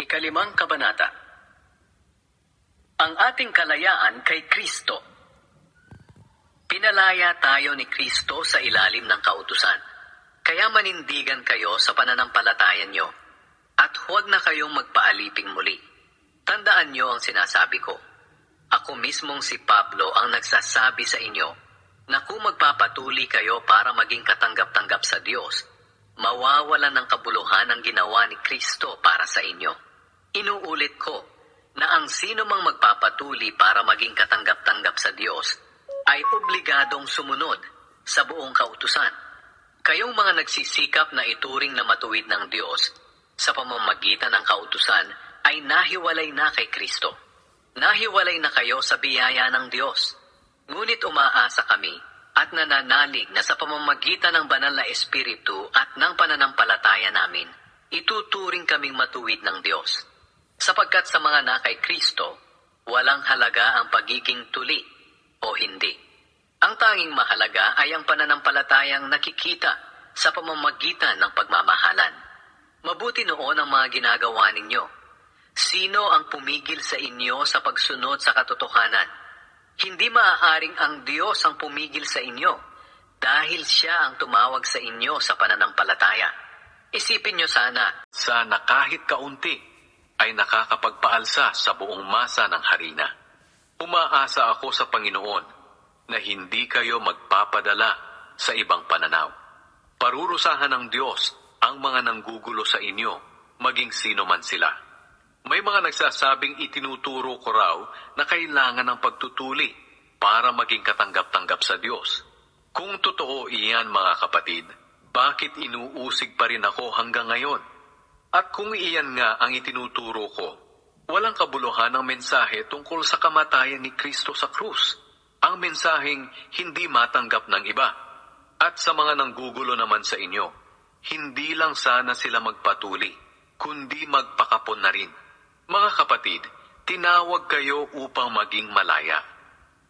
Ikalimang kabanata. Ang ating kalayaan kay Kristo. Pinalaya tayo ni Kristo sa ilalim ng kautusan. Kaya manindigan kayo sa pananampalataya nyo, at huwag na kayong magpaaliping muli. Tandaan nyo ang sinasabi ko. Ako mismong si Pablo ang nagsasabi sa inyo na kung magpapatuli kayo para maging katanggap-tanggap sa Diyos, mawawalan ng kabuluhan ang ginawa ni Kristo para sa inyo. Inuulit ko na ang sino mang magpapatuli para maging katanggap-tanggap sa Diyos ay obligadong sumunod sa buong kautusan. Kayong mga nagsisikap na ituring na matuwid ng Diyos sa pamamagitan ng kautusan ay nahiwalay na kay Kristo. Nahiwalay na kayo sa biyaya ng Diyos. Ngunit umaasa kami at nananalig na sa pamamagitan ng banal na Espiritu at ng pananampalataya namin, ituturing kaming matuwid ng Diyos. Sapagkat sa mga na kay Kristo, walang halaga ang pagiging tuli o hindi. Ang tanging mahalaga ay ang pananampalatayang nakikita sa pamamagitan ng pagmamahalan. Mabuti noon ang mga ginagawa ninyo. Sino ang pumigil sa inyo sa pagsunod sa katotohanan? Hindi maaaring ang Diyos ang pumigil sa inyo dahil Siya ang tumawag sa inyo sa pananampalataya. Isipin nyo sana kahit kaunti ay nakakapagpaalsa sa buong masa ng harina. Umaasa ako sa Panginoon na hindi kayo magpapadala sa ibang pananaw. Parurusahan ng Diyos ang mga nanggugulo sa inyo, maging sino man sila. May mga nagsasabing itinuturo ko raw na kailangan ng pagtutuli para maging katanggap-tanggap sa Diyos. Kung totoo iyan mga kapatid, bakit inuusig pa rin ako hanggang ngayon? At kung iyan nga ang itinuturo ko, walang kabuluhan ang mensahe tungkol sa kamatayan ni Kristo sa krus. Ang mensaheng hindi matanggap ng iba. At sa mga nanggugulo naman sa inyo, hindi lang sana sila magpatuli, kundi magpakapon na rin. Mga kapatid, tinawag kayo upang maging malaya.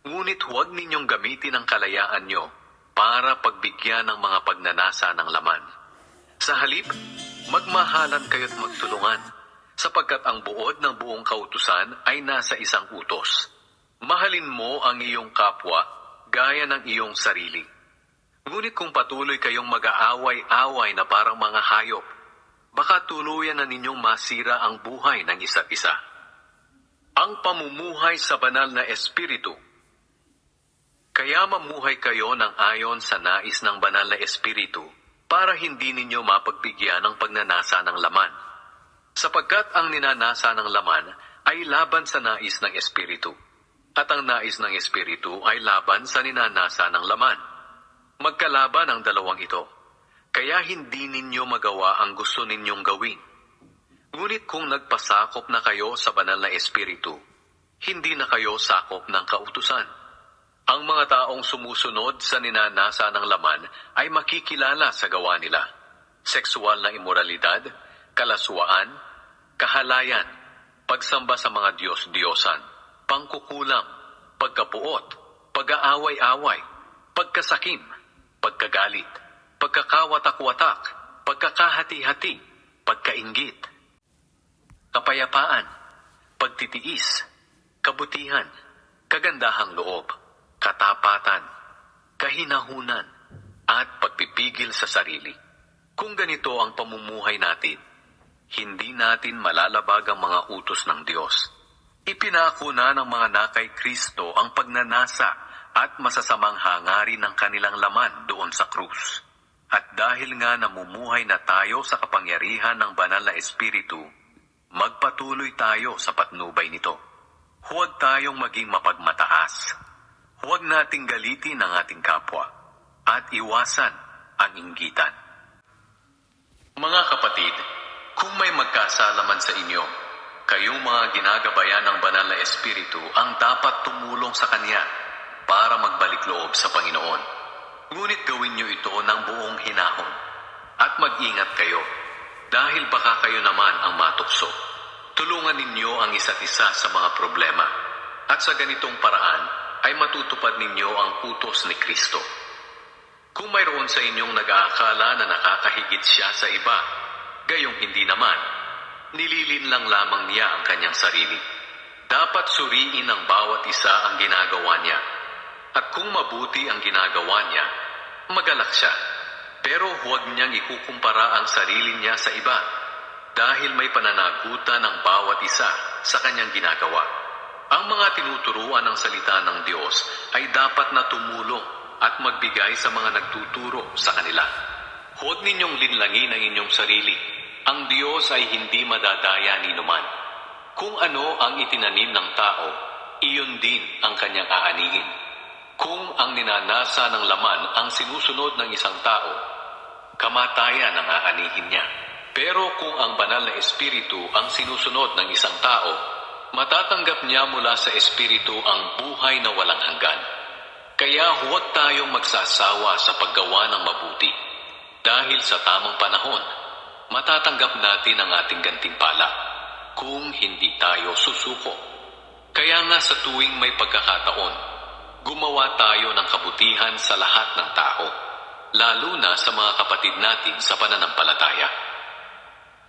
Ngunit huwag ninyong gamitin ang kalayaan nyo para pagbigyan ng mga pagnanasa ng laman. Sa halip, magmahalan kayo't magtulungan, sapagkat ang buod ng buong kautusan ay nasa isang utos. Mahalin mo ang iyong kapwa gaya ng iyong sarili. Ngunit kung patuloy kayong mag-aaway-away na parang mga hayop, baka tuluyan na ninyong masira ang buhay ng isa't isa. Ang pamumuhay sa banal na Espiritu. Kaya mamuhay kayo ng ayon sa nais ng banal na Espiritu, para hindi ninyo mapagbigyan ng pagnanasa ng laman. Sapagkat ang ninanasa ng laman ay laban sa nais ng Espiritu, at ang nais ng Espiritu ay laban sa ninanasa ng laman. Magkalaban ang dalawang ito, kaya hindi ninyo magawa ang gusto ninyong gawin. Ngunit kung nagpasakop na kayo sa banal na Espiritu, hindi na kayo sakop ng kautusan. Ang mga taong sumusunod sa ninanasa ng laman ay makikilala sa gawa nila. Sexual na imoralidad, kalaswaan, kahalayan, pagsamba sa mga Diyos-Diyosan, pangkukulam, pagkapuot, pag-aaway-away, pagkasakim, pagkagalit, pagkakawatak-watak, pagkakahati-hati, pagkainggit, kapayapaan, pagtitiis, kabutihan, kagandahang loob, katapatan, kahinahunan, at pagpipigil sa sarili. Kung ganito ang pamumuhay natin, hindi natin malalabag ang mga utos ng Diyos. Ipinako na ng mga nakay Kristo ang pagnanasa at masasamang hangarin ng kanilang laman doon sa krus. At dahil nga namumuhay na tayo sa kapangyarihan ng banal na Espiritu, magpatuloy tayo sa patnubay nito. Huwag tayong maging mapagmataas. Huwag nating galitin ang ating kapwa at iwasan ang inggitan. Mga kapatid, kung may magkasalaman sa inyo, kayong mga ginagabayan ng banal na Espiritu ang dapat tumulong sa Kanya para magbalik loob sa Panginoon. Ngunit gawin niyo ito ng buong hinahon at mag-ingat kayo dahil baka kayo naman ang matukso. Tulungan ninyo ang isa't isa sa mga problema at sa ganitong paraan ay matutupad ninyo ang utos ni Kristo. Kung mayroon sa inyong nag-aakala na nakakahigit siya sa iba, gayong hindi naman, Nililin lang lamang niya ang kanyang sarili. Dapat suriin ng bawat isa ang ginagawa niya. At kung mabuti ang ginagawa niya, magalak siya. Pero huwag niyang ikukumpara ang sarili niya sa iba dahil may pananagutan ng bawat isa sa kanyang ginagawa. Ang mga tinuturuan ng salita ng Diyos ay dapat na tumulong at magbigay sa mga nagtuturo sa kanila. Huwag ninyong linlangin ang inyong sarili. Ang Diyos ay hindi madadaya ni numan. Kung ano ang itinanim ng tao, iyon din ang kanyang aanihin. Kung ang ninanasa ng laman ang sinusunod ng isang tao, kamatayan ang aanihin niya. Pero kung ang banal na espiritu ang sinusunod ng isang tao, matatanggap niya mula sa espiritu ang buhay na walang hanggan. Kaya huwag tayong magsasawa sa paggawa ng mabuti. Dahil sa tamang panahon, matatanggap natin ang ating gantimpala kung hindi tayo susuko. Kaya nga sa tuwing may pagkakataon, gumawa tayo ng kabutihan sa lahat ng tao, lalo na sa mga kapatid natin sa pananampalataya.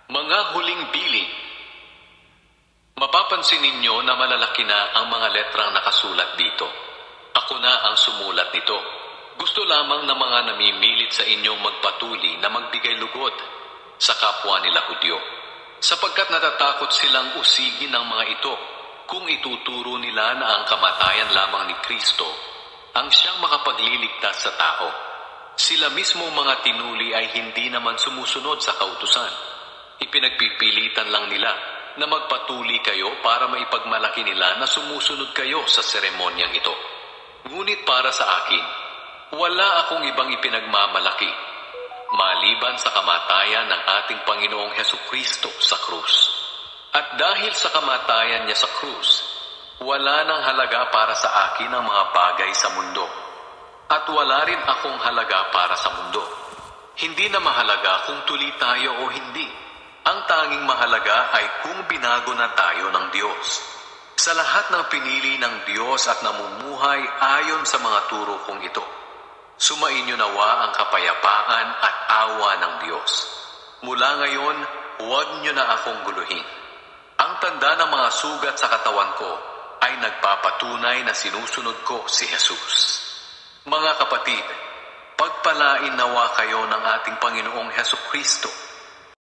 Mga huling biling. Mapapansin ninyo na malalaki na ang mga letrang nakasulat dito. Ako na ang sumulat nito. Gusto lamang ng mga namimilit sa inyong magpatuli na magbigay lugod sa kapwa nila Hudyo, sapagkat natatakot silang usigin ng mga ito kung ituturo nila na ang kamatayan lamang ni Kristo ang siyang makapagliligtas sa tao. Sila mismo mga tinuli ay hindi naman sumusunod sa kautusan. Ipinagpipilitan lang nila na magpatuli kayo para maipagmalaki nila na sumusunod kayo sa seremonyang ito. Ngunit para sa akin, wala akong ibang ipinagmamalaki maliban sa kamatayan ng ating Panginoong Hesukristo sa krus. At dahil sa kamatayan niya sa krus, wala nang halaga para sa akin ang mga bagay sa mundo. At wala rin akong halaga para sa mundo. Hindi na mahalaga kung tuli tayo o hindi. Ang tanging mahalaga ay kung binago na tayo ng Diyos. Sa lahat ng pinili ng Diyos at namumuhay ayon sa mga turo kong ito, sumainyo nawa ang kapayapaan at awa ng Diyos. Mula ngayon, huwag niyo na akong guluhin. Ang tanda ng mga sugat sa katawan ko ay nagpapatunay na sinusunod ko si Jesus. Mga kapatid, pagpalain nawa kayo ng ating Panginoong Hesukristo